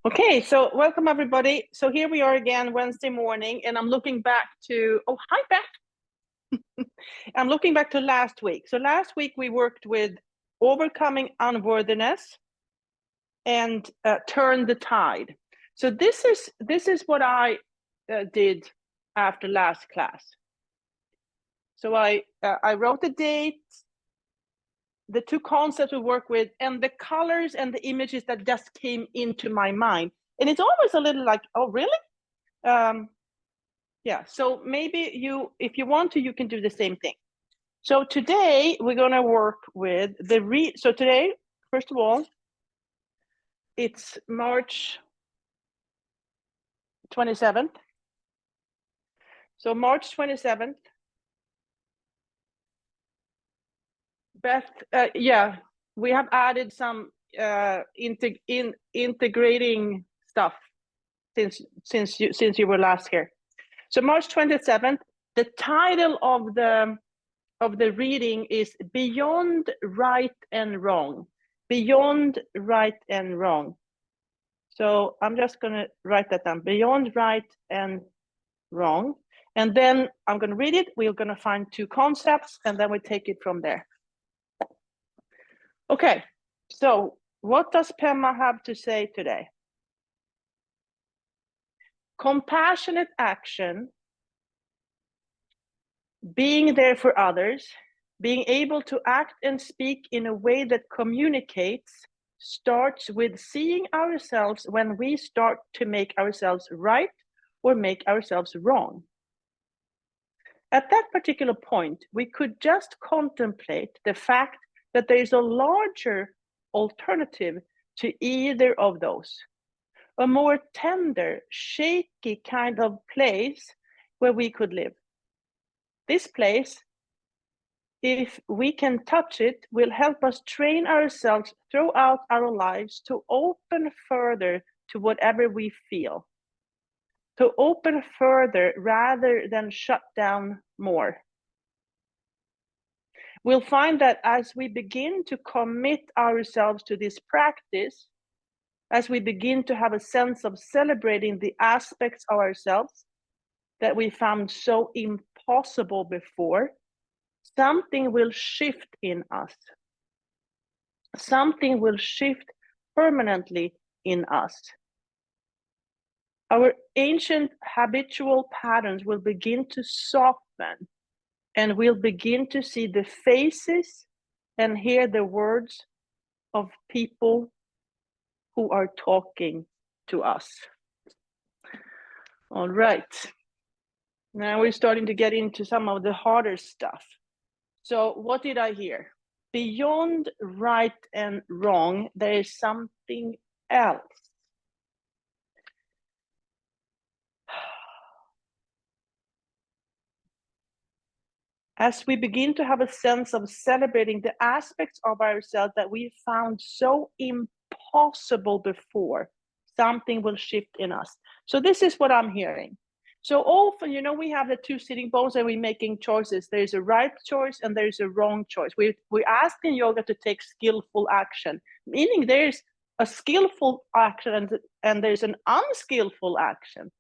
Okay, so welcome everybody. So here we are again Wednesday morning, and I'm looking back to, oh, hi Beth. I'm looking back to last week. So last week we worked with overcoming unworthiness and turn the tide. So this is what I did after last class. So I wrote the date, the two concepts we work with, and the colors and the images that just came into my mind. And it's always a little like, oh, really? Yeah, so maybe if you want to, you can do the same thing. So today we're going to work with so today, first of all, it's March 27th. So March 27th. Beth, yeah, we have added some integrating stuff since you were last here. So March 27th, the title of the reading is Beyond Right and Wrong. Beyond right and wrong. So I'm just going to write that down. Beyond right and wrong. And then I'm going to read it. We're going to find two concepts, and then we take it from there. Okay, so what does Pema have to say today? Compassionate action, being there for others, being able to act and speak in a way that communicates, starts with seeing ourselves when we start to make ourselves right or make ourselves wrong. At that particular point, we could just contemplate the fact that there is a larger alternative to either of those, a more tender, shaky kind of place where we could live. This place, if we can touch it, will help us train ourselves throughout our lives to open further to whatever we feel, to open further rather than shut down more. We'll find that as we begin to commit ourselves to this practice, as we begin to have a sense of celebrating the aspects of ourselves that we found so impossible before, something will shift in us. Something will shift permanently in us. Our ancient habitual patterns will begin to soften, and we'll begin to see the faces and hear the words of people who are talking to us. All right. Now we're starting to get into some of the harder stuff. So what did I hear? Beyond right and wrong, there is something else. As we begin to have a sense of celebrating the aspects of ourselves that we found so impossible before, something will shift in us. So this is what I'm hearing. So often, we have the two sitting bones and we're making choices. There's a right choice and there's a wrong choice. We ask in yoga to take skillful action, meaning there's a skillful action and there's an unskillful action.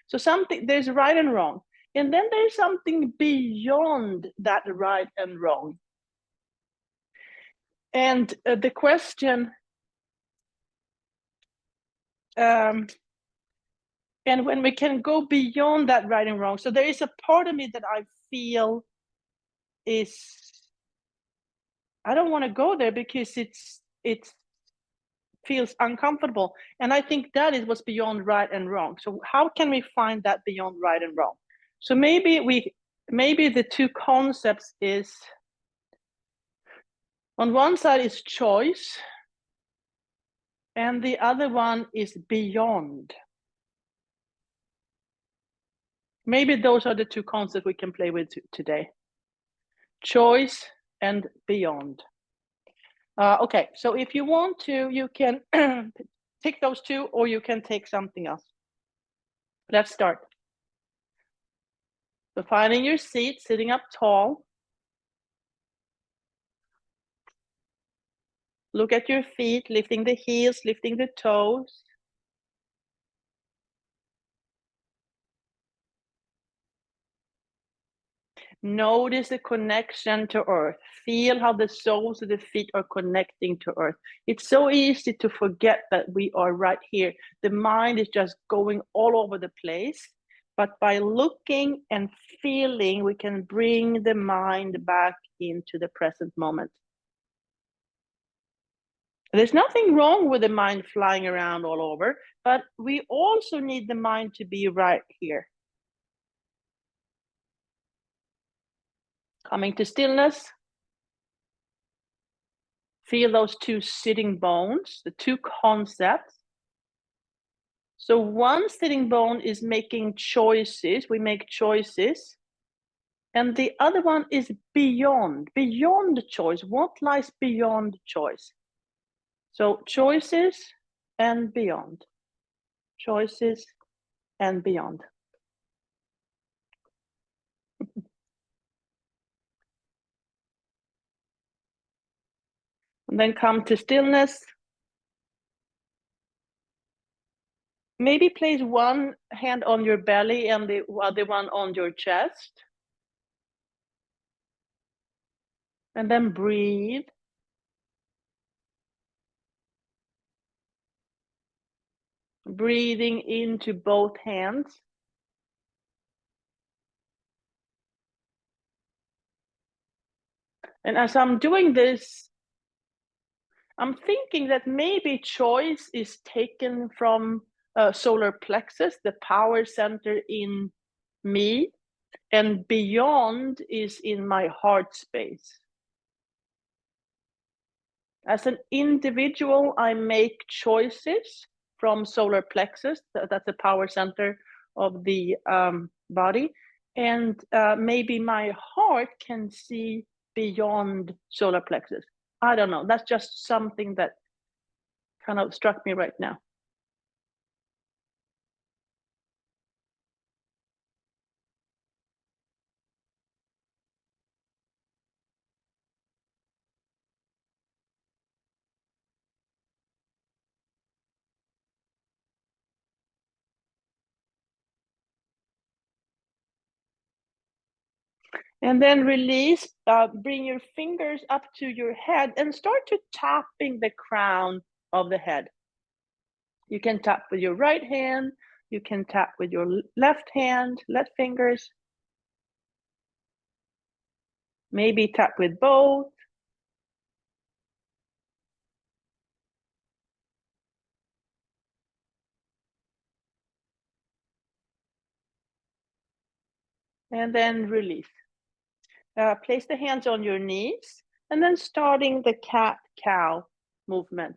So there's right and wrong. And then there's something beyond that right and wrong. And the question, and when we can go beyond that right and wrong, so there is a part of me that I feel I don't want to go there because it feels uncomfortable. And I think that is what's beyond right and wrong. So how can we find that beyond right and wrong? So maybe the two concepts is, on one side is choice, and the other one is beyond. Maybe those are the two concepts we can play with today. Choice and beyond. Okay, so if you want to, you can take those two, or you can take something else. Let's start. So finding your seat, sitting up tall. Look at your feet, lifting the heels, lifting the toes. Notice the connection to earth. Feel how the soles of the feet are connecting to earth. It's so easy to forget that we are right here. The mind is just going all over the place. But by looking and feeling, we can bring the mind back into the present moment. There's nothing wrong with the mind flying around all over, but we also need the mind to be right here. Coming to stillness. Feel those two sitting bones, the two concepts. So one sitting bone is making choices. We make choices. And the other one is beyond choice. What lies beyond choice? So choices and beyond. Choices and beyond. And then come to stillness. Maybe place one hand on your belly and the other one on your chest. And then breathe. Breathing into both hands. And as I'm doing this, I'm thinking that maybe choice is taken from solar plexus, the power center in me, and beyond is in my heart space. As an individual, I make choices from solar plexus, that's the power center of the body, and maybe my heart can see beyond solar plexus. I don't know, that's just something that kind of struck me right now. And then release, bring your fingers up to your head and start to tapping the crown of the head. You can tap with your right hand, you can tap with your left hand, left fingers. Maybe tap with both. And then release. Place the hands on your knees and then starting the cat-cow movement.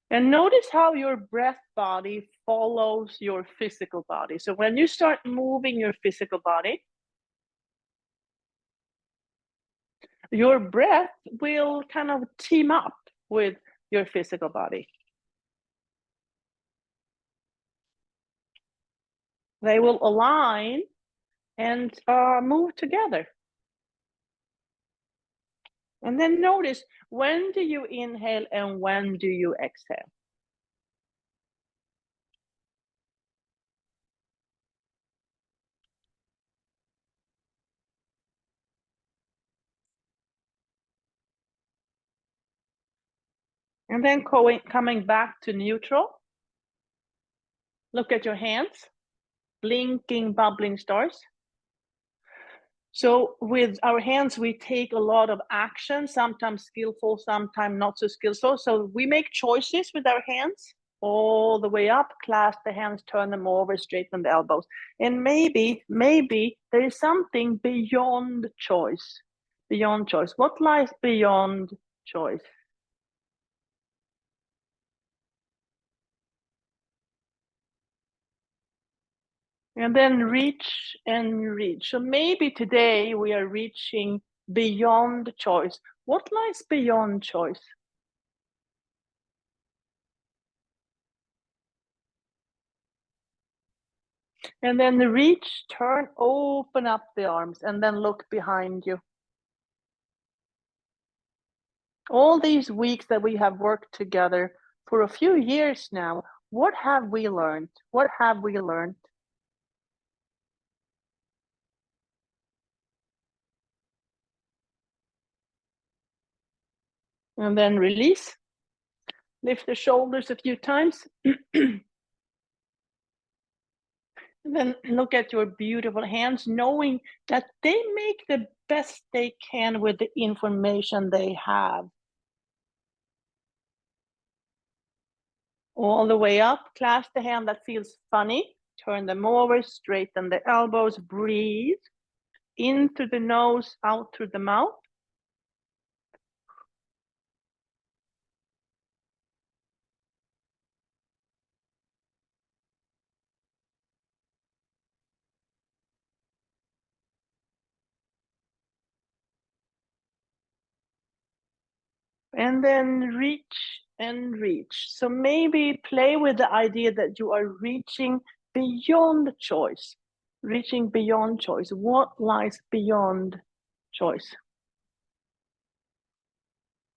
And notice how your breath body follows your physical body. So when you start moving your physical body, your breath will kind of team up with your physical body. They will align and move together. And then notice, when do you inhale and when do you exhale? And then coming back to neutral. Look at your hands, blinking, bubbling stars. So with our hands, we take a lot of action, sometimes skillful, sometimes not so skillful. So we make choices with our hands all the way up, clasp the hands, turn them over, straighten the elbows. And maybe there is something beyond choice, beyond choice. What lies beyond choice? And then reach and reach. So maybe today we are reaching beyond choice. What lies beyond choice? And then reach, turn, open up the arms, and then look behind you. All these weeks that we have worked together for a few years now, what have we learned? What have we learned? And then release. Lift the shoulders a few times. And then look at your beautiful hands, knowing that they make the best they can with the information they have. All the way up, clasp the hand that feels funny. Turn them over, straighten the elbows, breathe. In through the nose, out through the mouth. And then reach and reach. So maybe play with the idea that you are reaching beyond choice. Reaching beyond choice. What lies beyond choice?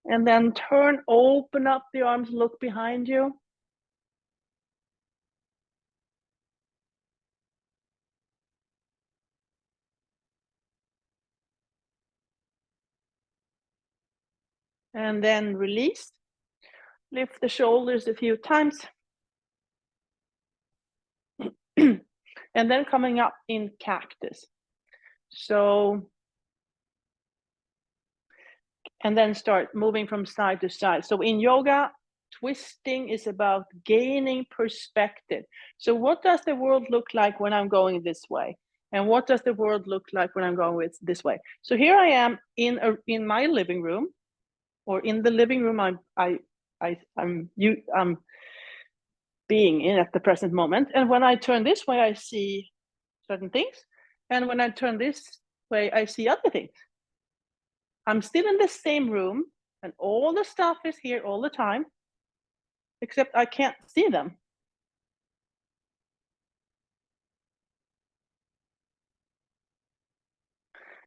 And then turn, open up the arms, look behind you. And then release. Lift the shoulders a few times. And then coming up in cactus. So, and then start moving from side to side. So in yoga, twisting is about gaining perspective. So what does the world look like when I'm going this way? And what does the world look like when I'm going this way? So here I am in my living room, or in the living room I'm being in at the present moment. And when I turn this way, I see certain things. And when I turn this way, I see other things. I'm still in the same room, and all the stuff is here all the time, except I can't see them.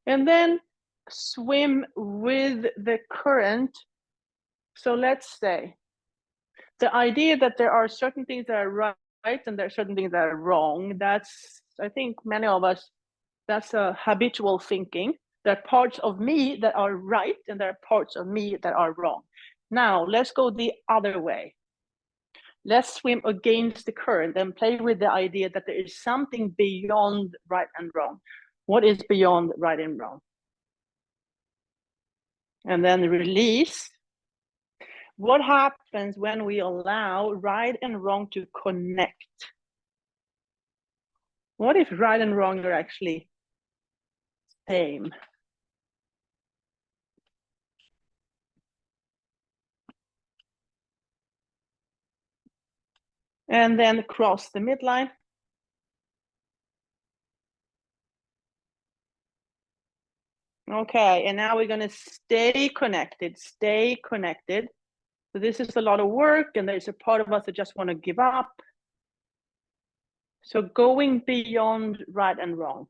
And then swim with the current. So let's say the idea that there are certain things that are right and there are certain things that are wrong, that's, I think many of us, that's a habitual thinking. There are parts of me that are right and there are parts of me that are wrong. Now let's go the other way. Let's swim against the current and play with the idea that there is something beyond right and wrong. What is beyond right and wrong? And then release. What happens when we allow right and wrong to connect? What if right and wrong are actually same? And then cross the midline. Okay, and now we're going to stay connected, stay connected. So this is a lot of work, and there's a part of us that just want to give up. So going beyond right and wrong,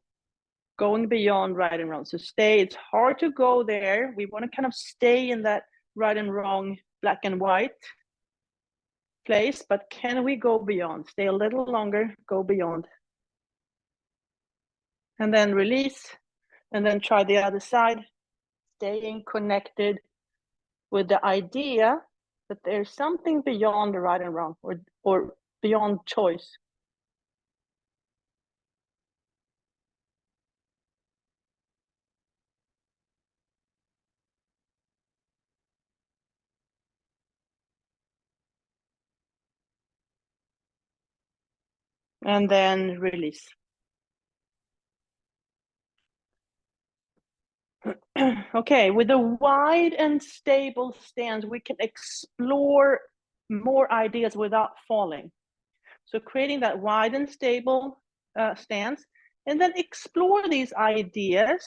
going beyond right and wrong. So stay, it's hard to go there. We want to kind of stay in that right and wrong, black and white place, but can we go beyond? Stay a little longer, go beyond. And then release, and then try the other side, staying connected with the idea that there's something beyond the right and wrong, or beyond choice. And then release. Okay, with a wide and stable stance, we can explore more ideas without falling. So creating that wide and stable stance, and then explore these ideas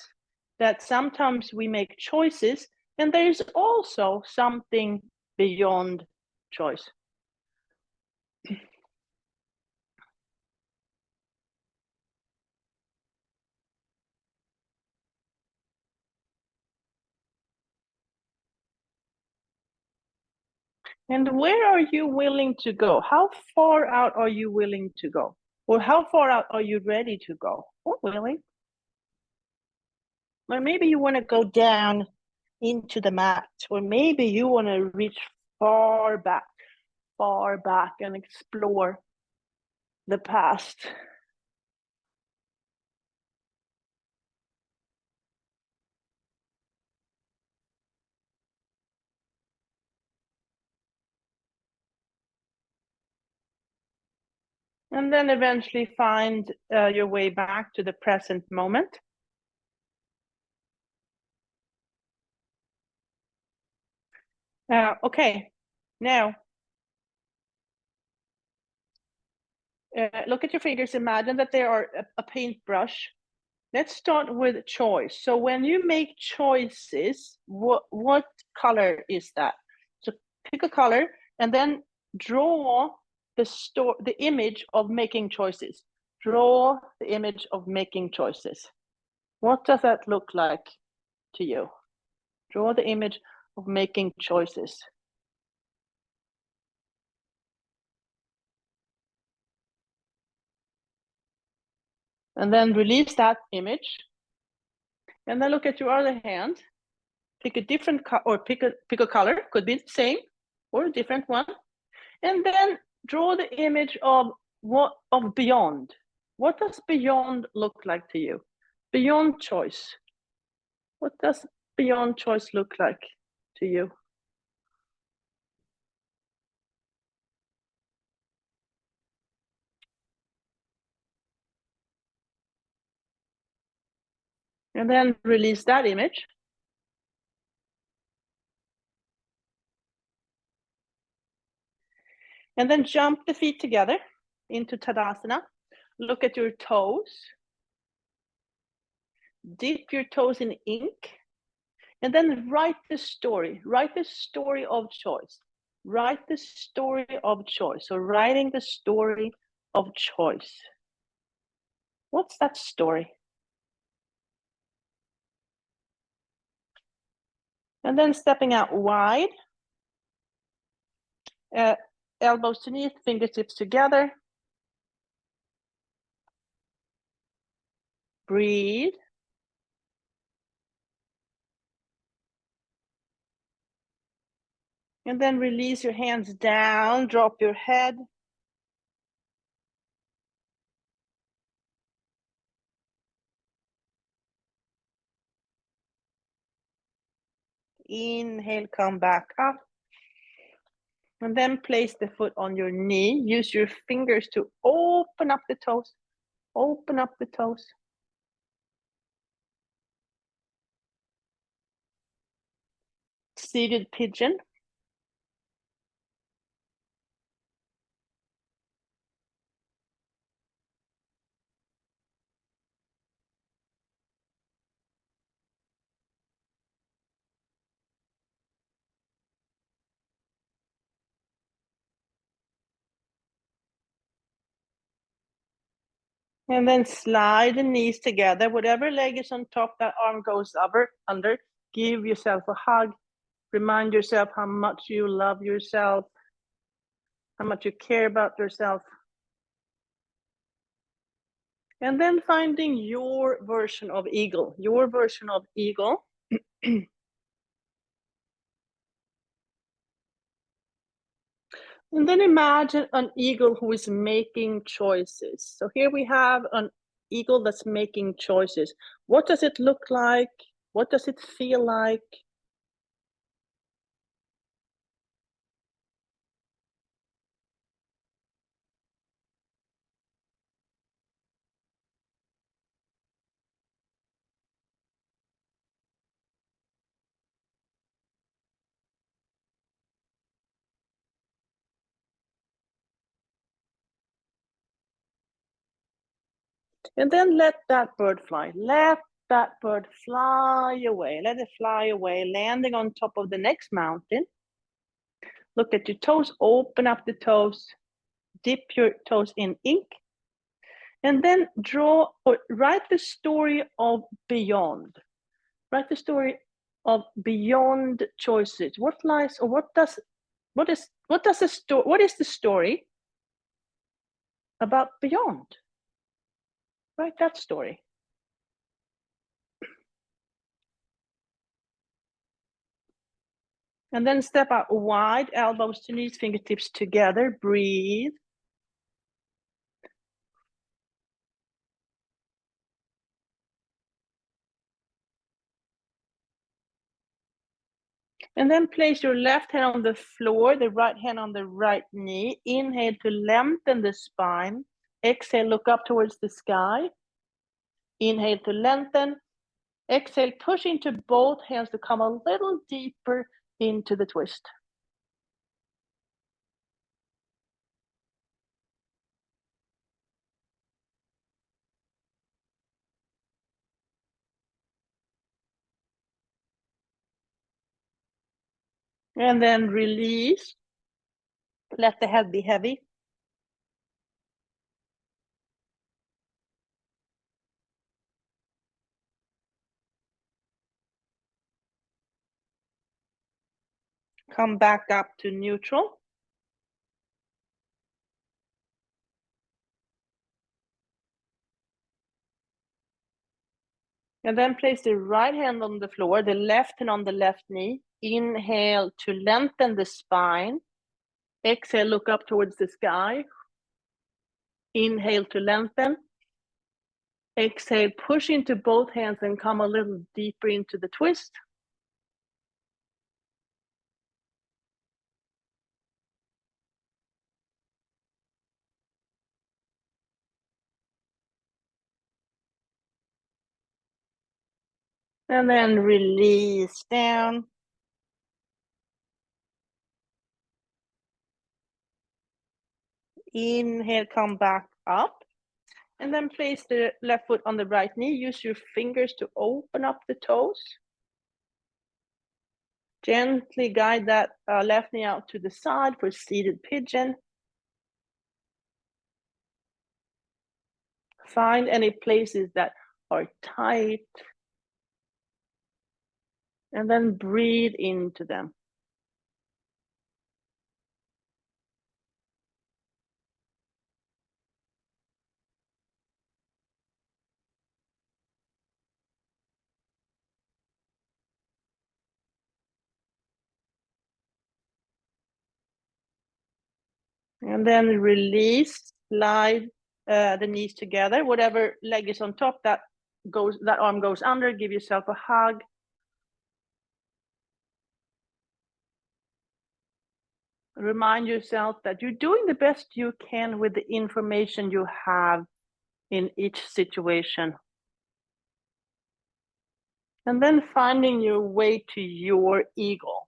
that sometimes we make choices, and there's also something beyond choice. And where are you willing to go? How far out are you willing to go? Or how far out are you ready to go? Or willing? Or maybe you want to go down into the mat, or maybe you want to reach far back and explore the past. And then eventually find your way back to the present moment. Okay, now look at your fingers. Imagine that they are a paintbrush. Let's start with choice. So when you make choices, what color is that? So pick a color and then draw the image of making choices. Draw the image of making choices. What does that look like to you? Draw the image of making choices. And then release that image. And then look at your other hand. Pick a different or pick a color, could be the same or a different one. And then draw the image of beyond. What does beyond look like to you? Beyond choice. What does beyond choice look like to you? And then release that image. And then jump the feet together into Tadasana. Look at your toes. Dip your toes in ink. And then write the story. Write the story of choice. Write the story of choice. So writing the story of choice. What's that story? And then stepping out wide. Elbows to knees, fingertips together. Breathe. And then release your hands down, drop your head. Inhale, come back up. And then place the foot on your knee. Use your fingers to open up the toes. Open up the toes. Seated pigeon. And then slide the knees together. Whatever leg is on top, that arm goes under. Give yourself a hug. Remind yourself how much you love yourself, how much you care about yourself. And then finding your version of eagle, your version of eagle. And then imagine an eagle who is making choices. So here we have an eagle that's making choices. What does it look like? What does it feel like? And then let that bird fly. Let that bird fly away. Let it fly away, landing on top of the next mountain. Look at your toes, open up the toes, dip your toes in ink, and then draw or write the story of beyond. Write the story of beyond choices. What lies or what is What is the story about beyond? Write that story. And then step out wide, elbows to knees, fingertips together. Breathe. And then place your left hand on the floor, the right hand on the right knee. Inhale to lengthen the spine. Exhale, look up towards the sky. Inhale to lengthen. Exhale, push into both hands to come a little deeper into the twist. And then release. Let the head be heavy. Come back up to neutral. And then place the right hand on the floor, the left hand on the left knee. Inhale to lengthen the spine. Exhale, look up towards the sky. Inhale to lengthen. Exhale, push into both hands and come a little deeper into the twist. And then release down. Inhale, come back up. And then place the left foot on the right knee. Use your fingers to open up the toes. Gently guide that left knee out to the side for seated pigeon. Find any places that are tight. And then breathe into them. And then release, slide the knees together. Whatever leg is on top, that arm goes under. Give yourself a hug. Remind yourself that you're doing the best you can with the information you have in each situation. And then finding your way to your eagle.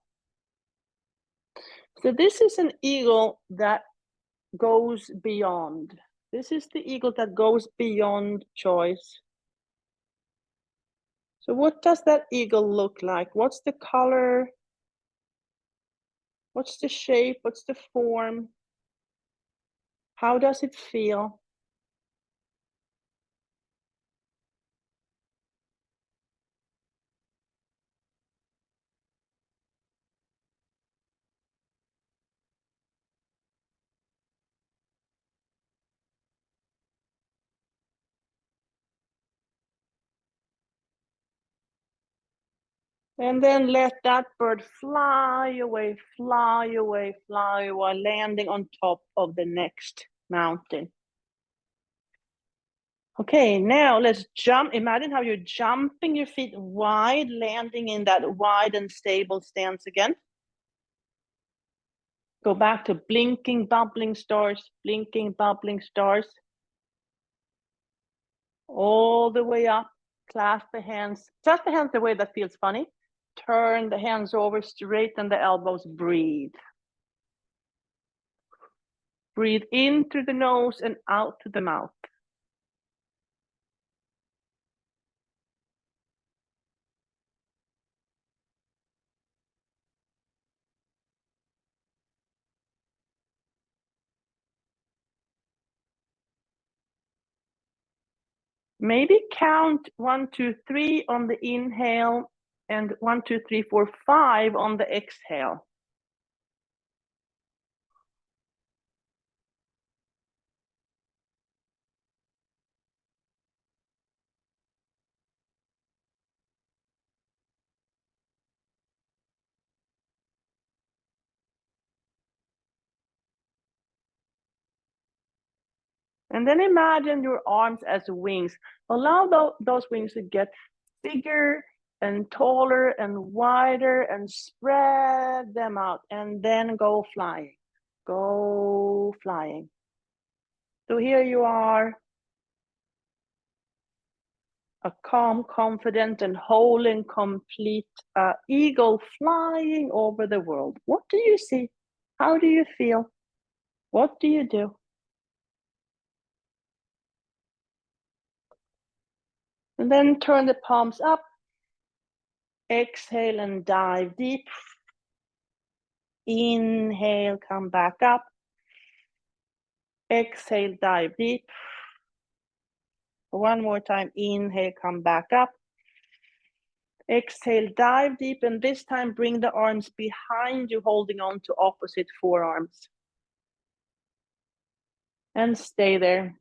So this is an eagle that goes beyond. This is the eagle that goes beyond choice. So what does that eagle look like? What's the color? What's the shape? What's the form? How does it feel? And then let that bird fly away, fly away, fly away, landing on top of the next mountain. Okay, now let's jump. Imagine how you're jumping your feet wide, landing in that wide and stable stance again. Go back to blinking, bubbling stars, blinking, bubbling stars. All the way up, clasp the hands the way that feels funny. Turn the hands over, straighten the elbows, breathe. Breathe in through the nose and out to the mouth. Maybe count 1, 2, 3 on the inhale and 1, 2, 3, 4, 5 on the exhale. And then imagine your arms as wings. Allow those wings to get bigger and taller and wider, and spread them out, and then go flying. Go flying. So here you are, a calm, confident, and whole and complete eagle flying over the world. What do you see? How do you feel? What do you do? And then turn the palms up. Exhale and dive deep. Inhale, come back up. Exhale, dive deep. One more time. Inhale, come back up. Exhale, dive deep, and this time bring the arms behind you, holding on to opposite forearms. And stay there.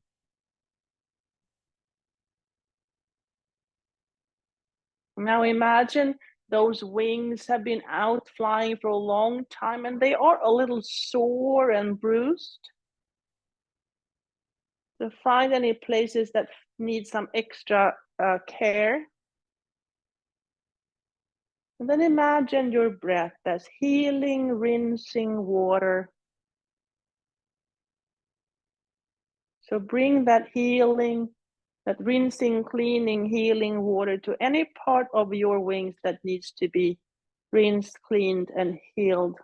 Now imagine those wings have been out flying for a long time, and they are a little sore and bruised. So find any places that need some extra care. And then imagine your breath as healing, rinsing water. So bring that healing, that rinsing, cleaning, healing water to any part of your wings that needs to be rinsed, cleaned, and healed.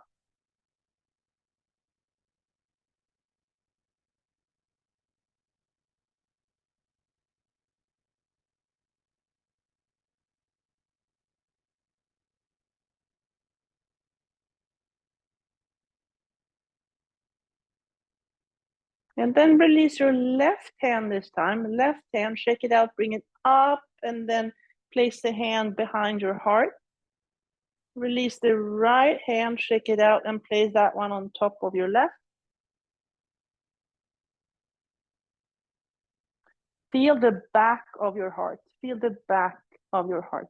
And then release your left hand this time. Left hand, shake it out, bring it up, and then place the hand behind your heart. Release the right hand, shake it out, and place that one on top of your left. Feel the back of your heart. Feel the back of your heart.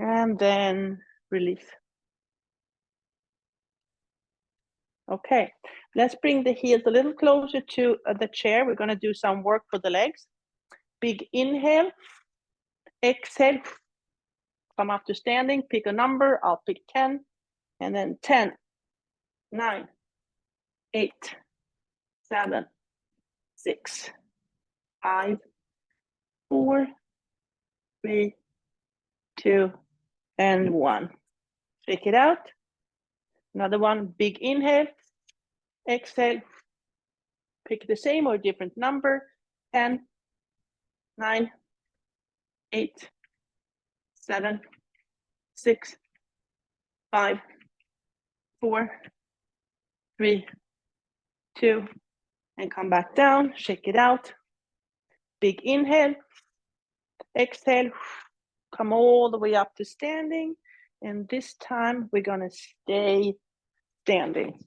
And then release. Okay, let's bring the heels a little closer to the chair. We're going to do some work for the legs. Big inhale. Exhale. Come up to standing. Pick a number. I'll pick 10. And then 10, 9, 8, 7, 6, 5, 4, 3, 2, and 1. Shake it out. Another one. Big inhale. Exhale. Pick the same or different number. 10, 9, 8, 7, 6, 5, 4, 3, 2, and come back down. Shake it out. Big inhale. Exhale. Come all the way up to standing. And this time we're going to stay standing.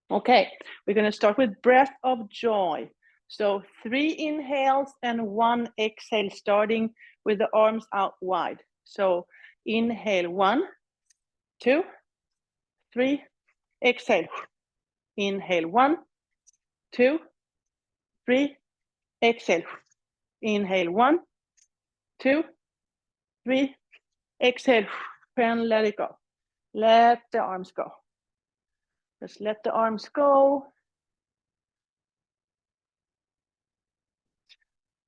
Okay, we're going to start with breath of joy. So 3 inhales and 1 exhale, starting with the arms out wide. So inhale, 1, 2, 3, exhale. Inhale, 1, 2, 3, exhale. Inhale, 1, 2, 3, exhale, and let it go. Let the arms go. Just let the arms go.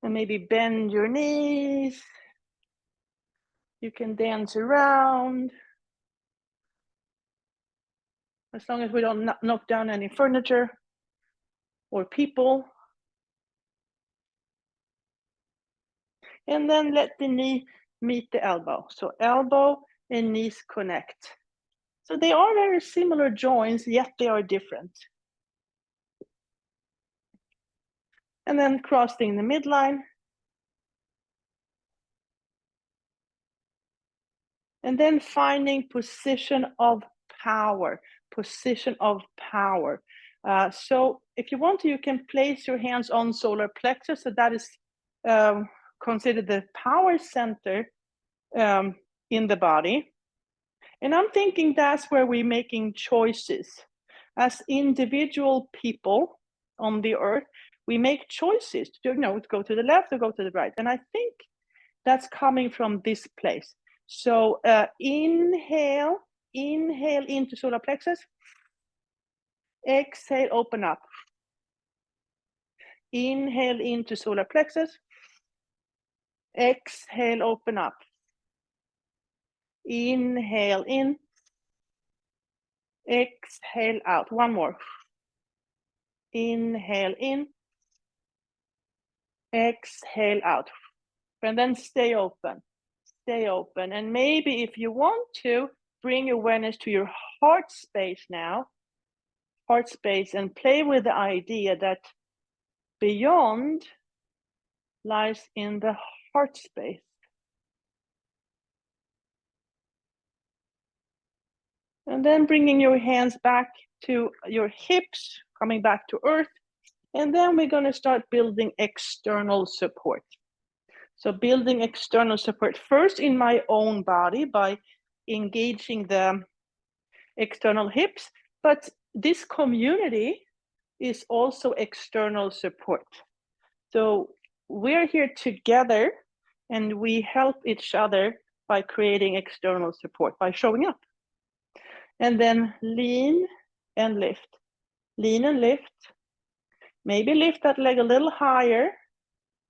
And maybe bend your knees. You can dance around. As long as we don't knock down any furniture or people. And then let the knee meet the elbow. So elbow and knees connect. So they are very similar joints, yet they are different. And then crossing the midline. And then finding position of power, position of power. So if you want to, you can place your hands on solar plexus. So that is considered the power center in the body. And I'm thinking that's where we're making choices. As individual people on the earth, we make choices to, to go to the left or go to the right. And I think that's coming from this place. So inhale into solar plexus. Exhale, open up. Inhale into solar plexus. Exhale, open up. Inhale in. Exhale out. One more. Inhale in. Exhale out. And then stay open. Stay open. And maybe if you want to, bring awareness to your heart space now. Heart space, and play with the idea that beyond lies in the heart space. And then bringing your hands back to your hips, coming back to earth. And then we're going to start building external support. So building external support first in my own body by engaging the external hips, but this community is also external support. So we're here together and we help each other by creating external support, by showing up. And then lean and lift. Lean and lift. Maybe lift that leg a little higher.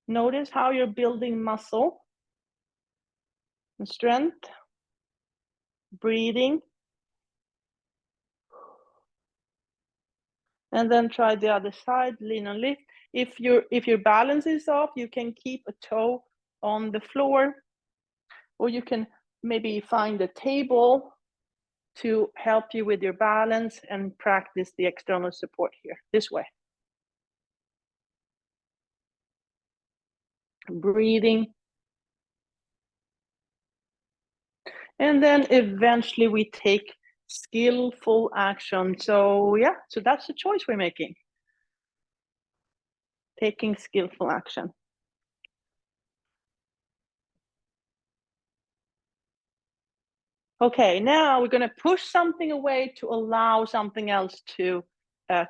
Notice how you're building muscle and strength. Breathing. And then try the other side, lean and lift. If your balance is off, you can keep a toe on the floor, or you can maybe find a table to help you with your balance and practice the external support here, this way. Breathing. And then eventually we take skillful action. So yeah, so that's the choice we're making. Taking skillful action. Okay, now we're going to push something away to allow something else to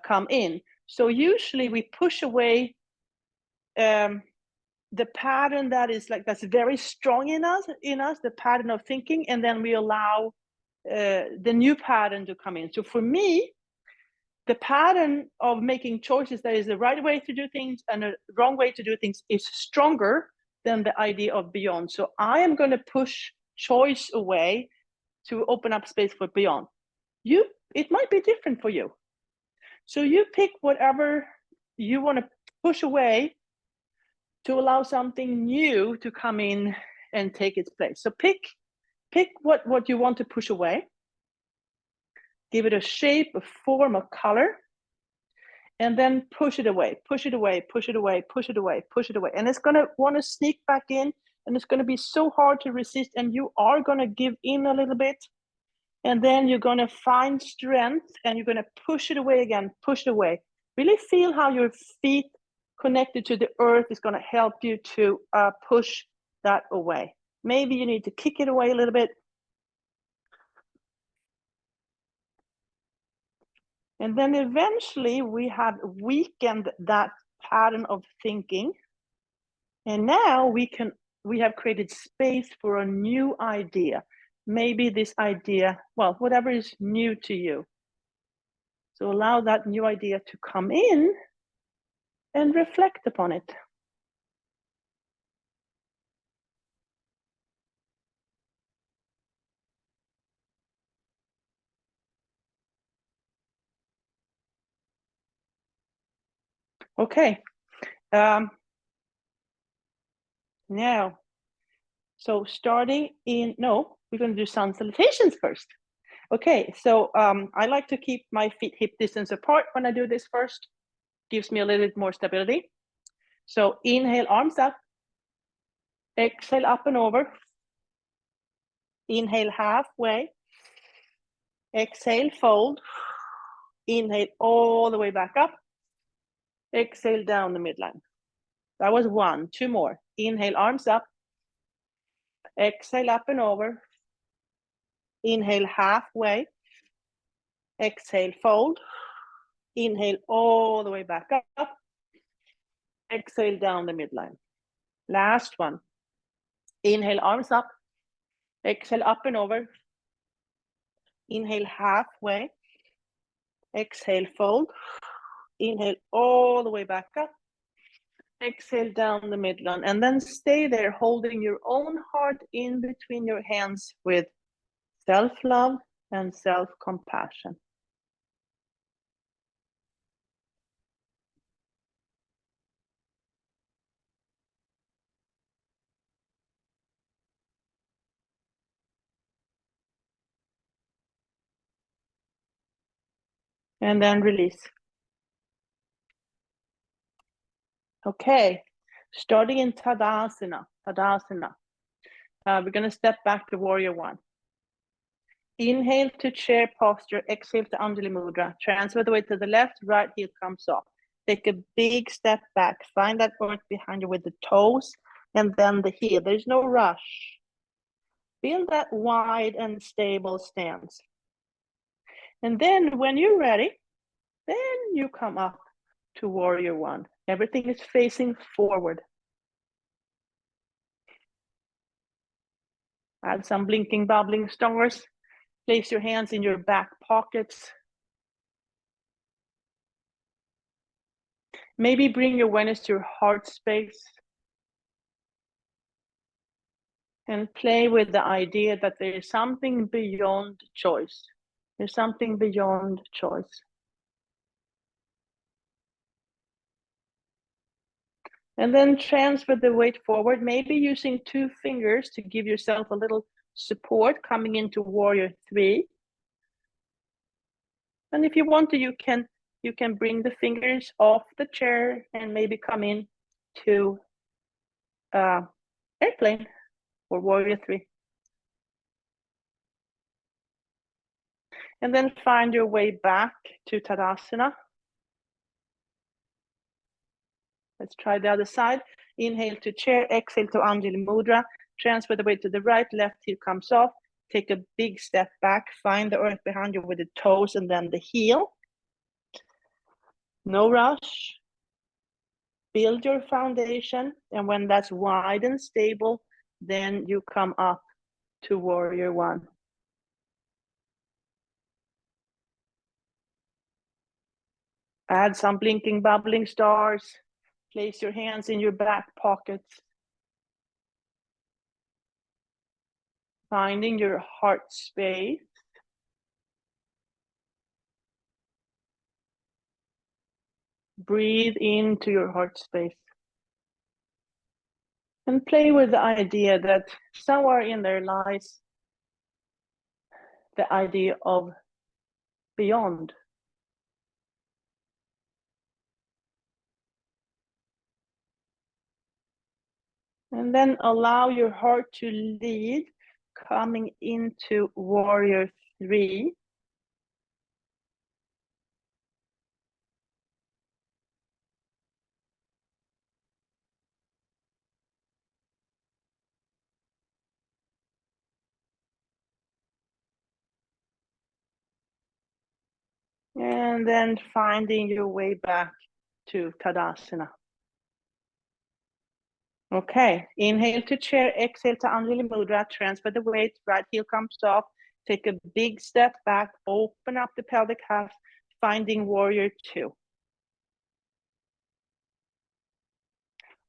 come in. So usually we push away the pattern that's very strong in us, the pattern of thinking, and then we allow the new pattern to come in. So for me, the pattern of making choices that is the right way to do things and the wrong way to do things is stronger than the idea of beyond. So I am going to push choice away to open up space for beyond. It might be different for you. So you pick whatever you want to push away to allow something new to come in and take its place. So pick what you want to push away. Give it a shape, a form, a color, and then push it away, push it away, push it away, push it away, push it away. And it's going to want to sneak back in, and it's going to be so hard to resist, and you are going to give in a little bit. And then you're going to find strength and you're going to push it away again, push it away. Really feel how your feet connected to the earth is going to help you to push that away. Maybe you need to kick it away a little bit. And then eventually we have weakened that pattern of thinking. And now we have created space for a new idea. Maybe this idea, well, whatever is new to you. So allow that new idea to come in and reflect upon it. Okay. Now, so we're going to do sun salutations first. Okay, so I like to keep my feet hip distance apart when I do this first. Gives me a little bit more stability. So inhale, arms up. Exhale, up and over. Inhale halfway. Exhale, fold. Inhale all the way back up. Exhale down the midline. That was 1. 2 more. Inhale, arms up. Exhale, up and over. Inhale halfway. Exhale, fold. Inhale all the way back up. Exhale down the midline. Last one. Inhale, arms up. Exhale, up and over. Inhale halfway. Exhale, fold. Inhale all the way back up. Exhale down the midline. And then stay there holding your own heart in between your hands with self-love and self-compassion. And then release. Okay, starting in Tadasana. We're going to step back to Warrior One. Inhale to chair posture, exhale to Anjali Mudra. Transfer the weight to the left, right heel comes off. Take a big step back. Find that earth behind you with the toes and then the heel. There's no rush. Build that wide and stable stance. And then when you're ready, then you come up to Warrior One. Everything is facing forward. Add some blinking, bubbling stars. Place your hands in your back pockets. Maybe bring your awareness to your heart space. And play with the idea that there is something beyond choice. There's something beyond choice. And then transfer the weight forward, maybe using 2 fingers to give yourself a little support coming into Warrior 3. And if you want to, you can bring the fingers off the chair and maybe come in to airplane or Warrior 3. And then find your way back to Tadasana. Let's try the other side. Inhale to chair, exhale to Anjali Mudra. Transfer the weight to the right, left heel comes off. Take a big step back. Find the earth behind you with the toes and then the heel. No rush. Build your foundation. And when that's wide and stable, then you come up to Warrior One. Add some blinking, bubbling stars. Place your hands in your back pockets. Finding your heart space. Breathe into your heart space. And play with the idea that somewhere in there lies the idea of beyond. And then allow your heart to lead, coming into Warrior 3. And then finding your way back to Tadasana. Okay, inhale to chair, exhale to Anjali Mudra, transfer the weight, right heel comes off, take a big step back, open up the pelvic half, finding Warrior 2.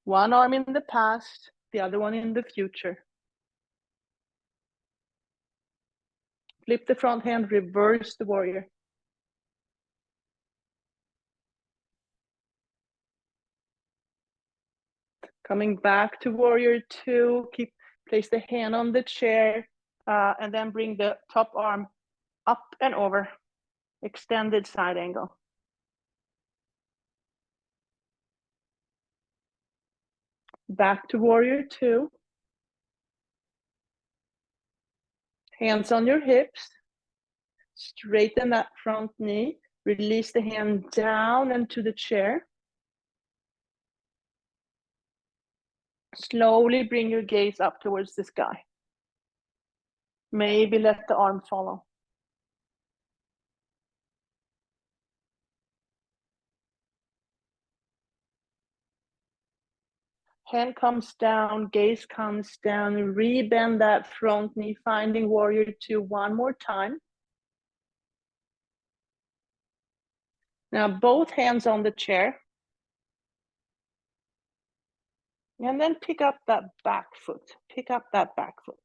One arm in the past, the other one in the future. Flip the front hand, reverse the warrior. Coming back to Warrior 2, place the hand on the chair, and then bring the top arm up and over, extended side angle. Back to Warrior 2. Hands on your hips. Straighten that front knee. Release the hand down into the chair. Slowly bring your gaze up towards the sky. Maybe let the arm follow. Hand comes down, gaze comes down, rebend that front knee, finding warrior two one more time. Now both hands on the chair. And then pick up that back foot. Pick up that back foot.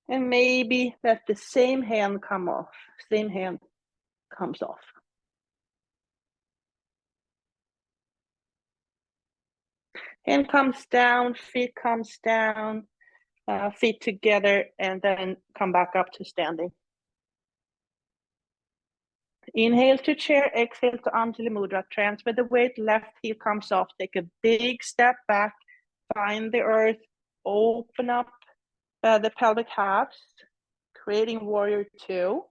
And maybe let the same hand come off. Same hand comes off. Hand comes down, feet comes down, feet together, and then come back up to standing. Inhale to chair, exhale to Anjali Mudra. Transfer the weight, left heel comes off. Take a big step back, find the earth, open up the pelvic halves, creating warrior two.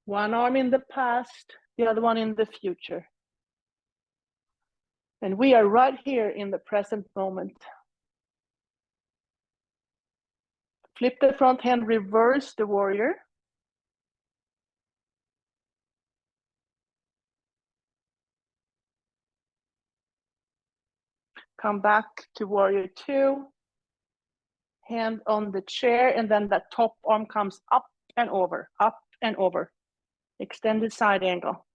One arm in the past, the other one in the future. And we are right here in the present moment. Flip the front hand, reverse the warrior. Come back to warrior two. Hand on the chair, and then that top arm comes up and over, up and over. Extended side angle.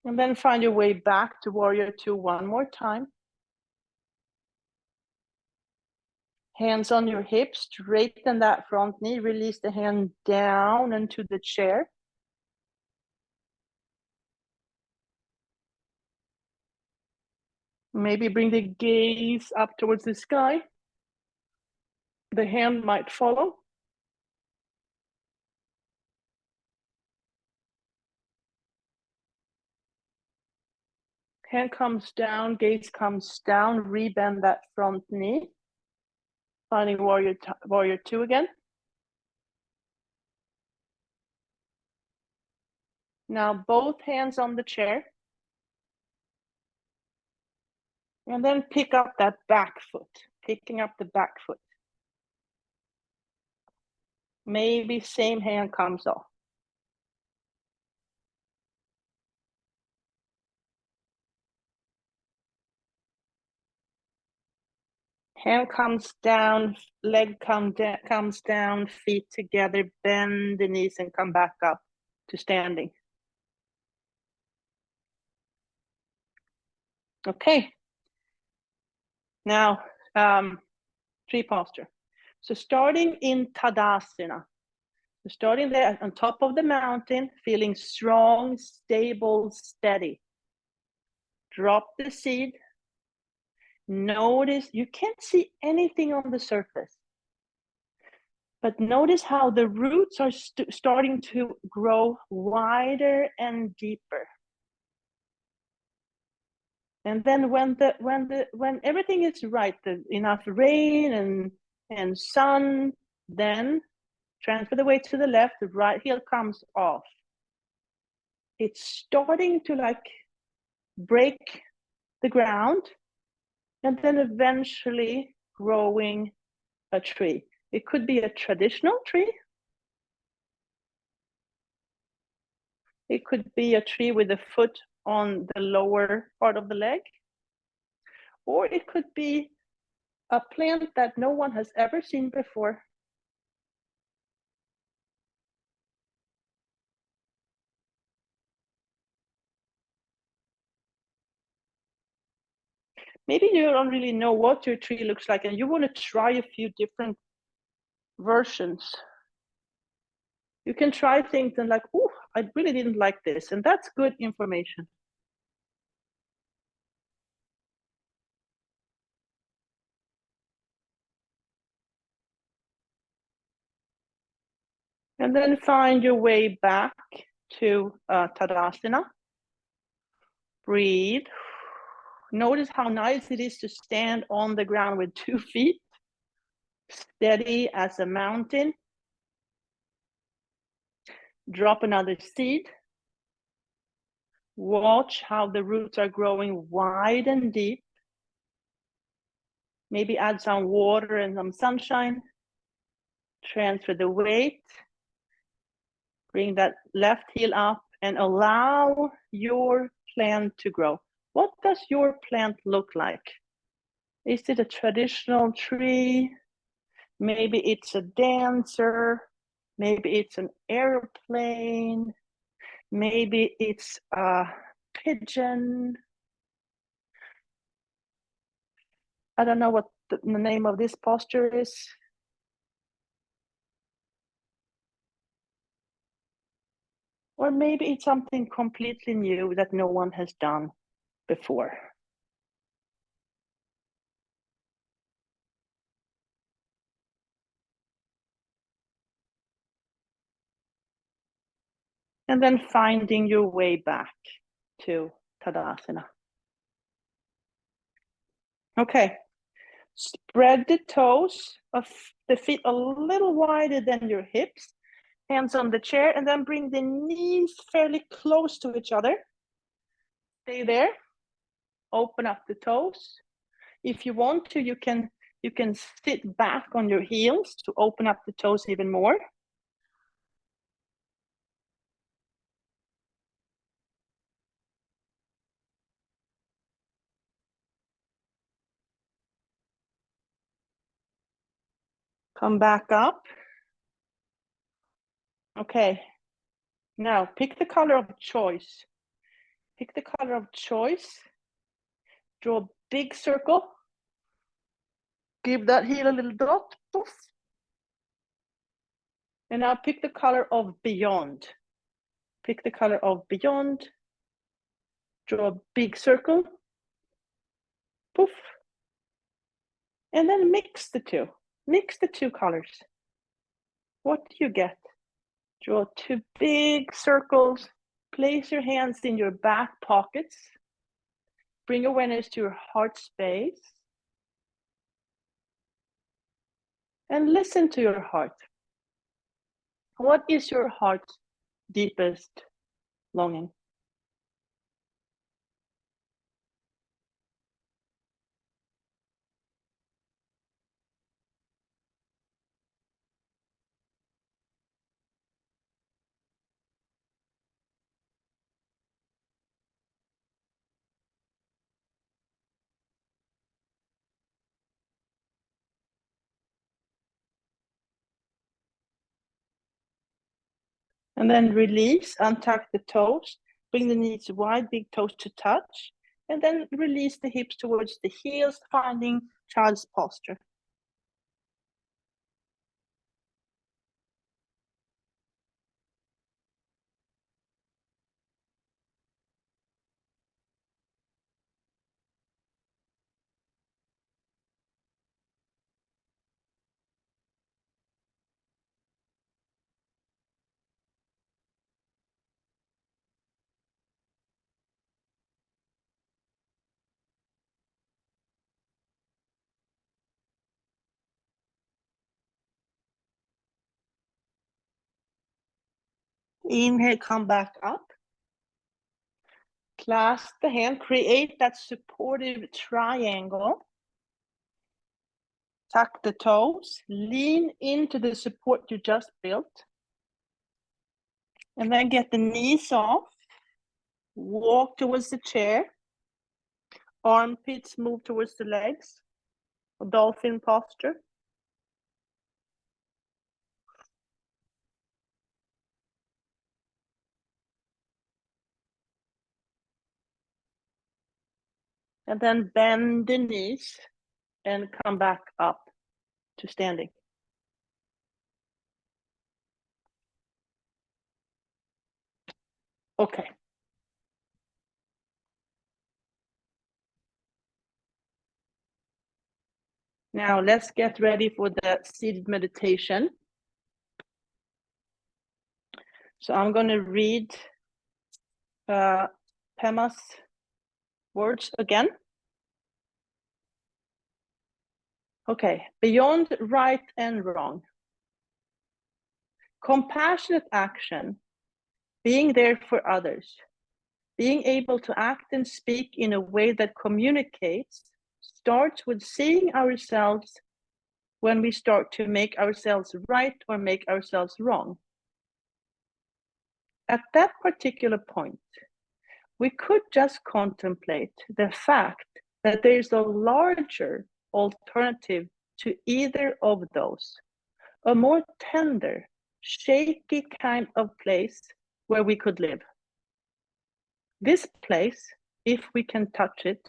And then find your way back to warrior two one more time. Hands on your hips, straighten that front knee, release the hand down into the chair. Maybe bring the gaze up towards the sky. The hand might follow. Hand comes down, gaze comes down, rebend that front knee. Finding warrior two again. Now both hands on the chair. And then pick up that back foot, picking up the back foot. Maybe same hand comes off. Hand comes down, leg comes down, feet together, bend the knees and come back up to standing. Okay. Now, tree posture. So starting in Tadasana. So starting there on top of the mountain, feeling strong, stable, steady. Drop the seat. Notice, you can't see anything on the surface. But notice how the roots are starting to grow wider and deeper. And then when everything is right, enough rain and sun, then transfer the weight to the left, the right heel comes off. It's starting to like break the ground and then eventually growing a tree. It could be a traditional tree. It could be a tree with a foot on the lower part of the leg. Or it could be a plant that no one has ever seen before. Maybe you don't really know what your tree looks like and you want to try a few different versions. You can try things and like, oh, I really didn't like this. And that's good information. And then find your way back to Tadasana. Breathe. Notice how nice it is to stand on the ground with 2 feet, steady as a mountain. Drop another seed. Watch how the roots are growing wide and deep. Maybe add some water and some sunshine. Transfer the weight. Bring that left heel up and allow your plant to grow. What does your plant look like? Is it a traditional tree? Maybe it's a dancer. Maybe it's an airplane. Maybe it's a pigeon. I don't know what the name of this posture is. Or maybe it's something completely new that no one has done before. And then finding your way back to Tadasana. Okay, spread the toes of the feet a little wider than your hips. Hands on the chair, and then bring the knees fairly close to each other. Stay there. Open up the toes. If you want to, you can sit back on your heels to open up the toes even more. Come back up. Okay. Now pick the color of choice. Pick the color of choice. Draw a big circle. Give that heel a little dot. Poof. And now pick the color of beyond. Pick the color of beyond. Draw a big circle. Poof. And then mix the two. Mix the two colors. What do you get? Draw 2 big circles. Place your hands in your back pockets. Bring awareness to your heart space. And listen to your heart. What is your heart's deepest longing? And then release, untuck the toes, bring the knees wide, big toes to touch, and then release the hips towards the heels, finding child's posture. Inhale, come back up. Clasp the hand, create that supportive triangle. Tuck the toes, lean into the support you just built. And then get the knees off. Walk towards the chair. Armpits move towards the legs. Dolphin posture. And then bend the knees and come back up to standing. Okay. Now let's get ready for the seated meditation. So I'm going to read Pema's words again. Okay, beyond right and wrong. Compassionate action, being there for others, being able to act and speak in a way that communicates, starts with seeing ourselves when we start to make ourselves right or make ourselves wrong. At that particular point, we could just contemplate the fact that there is a larger alternative to either of those, a more tender, shaky kind of place where we could live. This place, if we can touch it,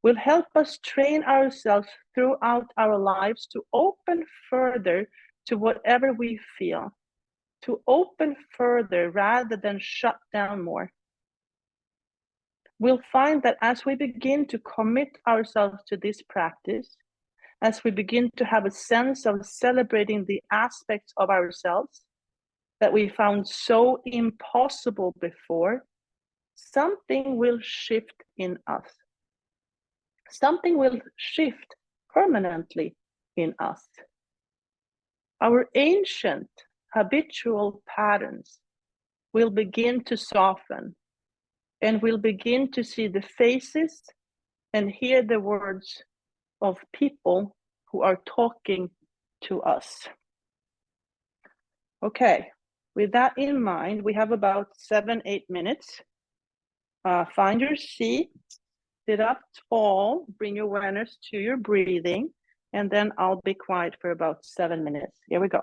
will help us train ourselves throughout our lives to open further to whatever we feel, to open further rather than shut down more. We'll find that as we begin to commit ourselves to this practice, as we begin to have a sense of celebrating the aspects of ourselves that we found so impossible before, something will shift in us. Something will shift permanently in us. Our ancient habitual patterns will begin to soften, and we'll begin to see the faces and hear the words of people who are talking to us. Okay, with that in mind, we have about 7-8 minutes. Find your seat, sit up tall, bring your awareness to your breathing, and then I'll be quiet for about 7 minutes. Here we go.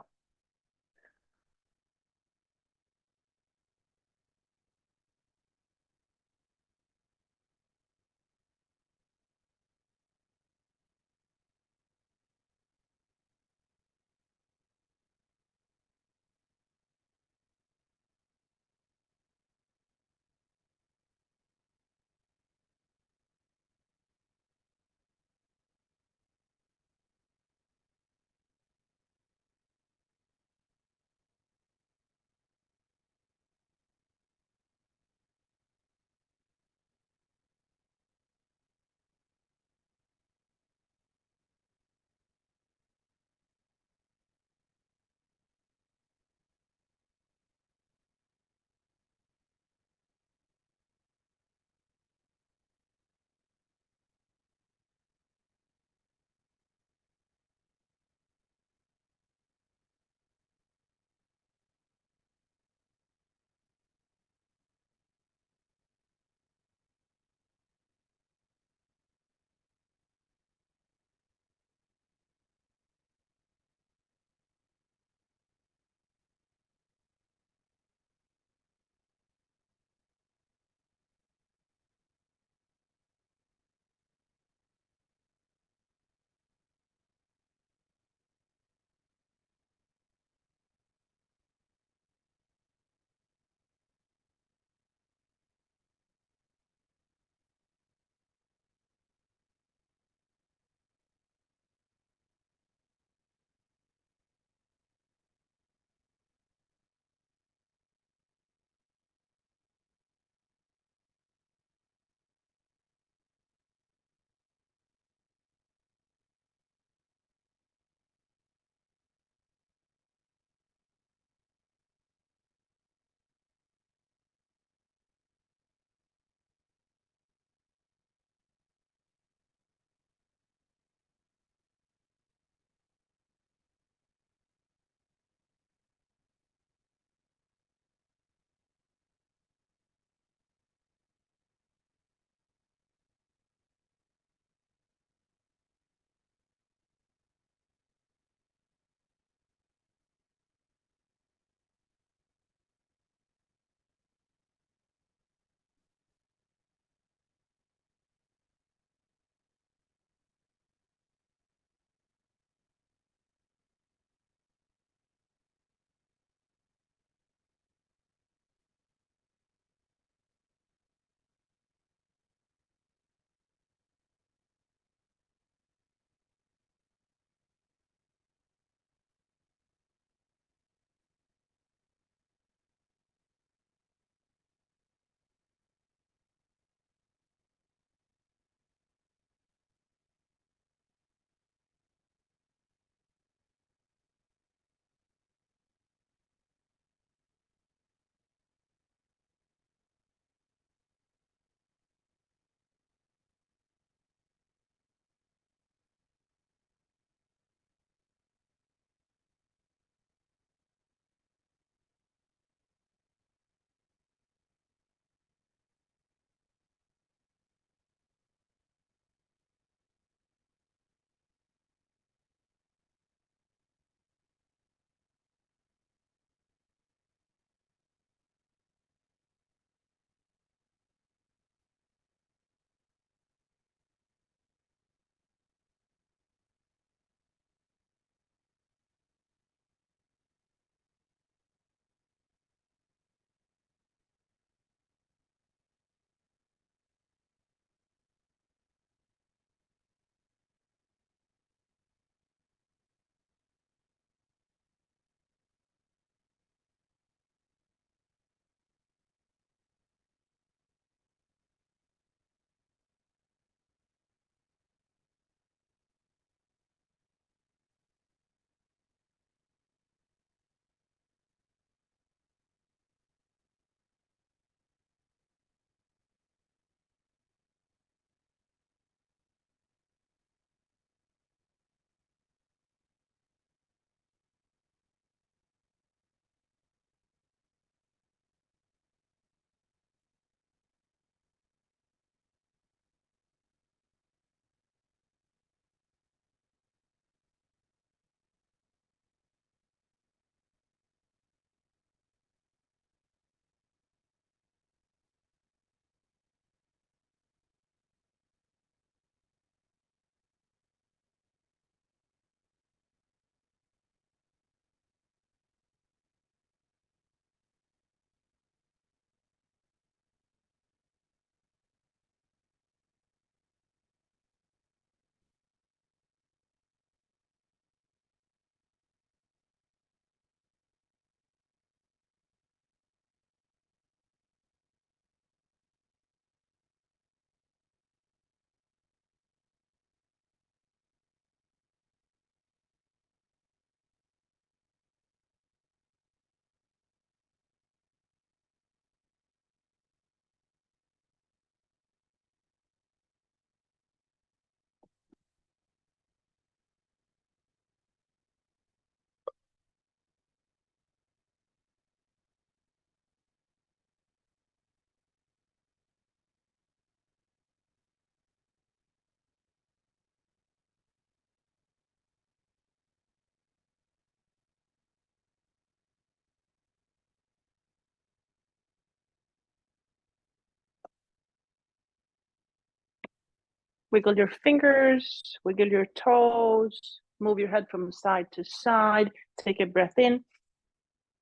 Wiggle your fingers, wiggle your toes, move your head from side to side. Take a breath in,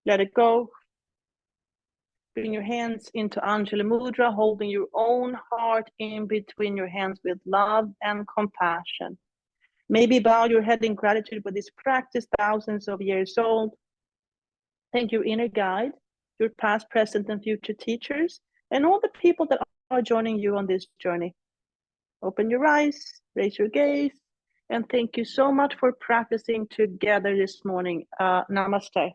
let it go. Bring your hands into Anjali Mudra, holding your own heart in between your hands with love and compassion. Maybe bow your head in gratitude for this practice, thousands of years old. Thank your inner guide, your past, present, and future teachers, and all the people that are joining you on this journey. Open your eyes, raise your gaze, and thank you so much for practicing together this morning. Namaste.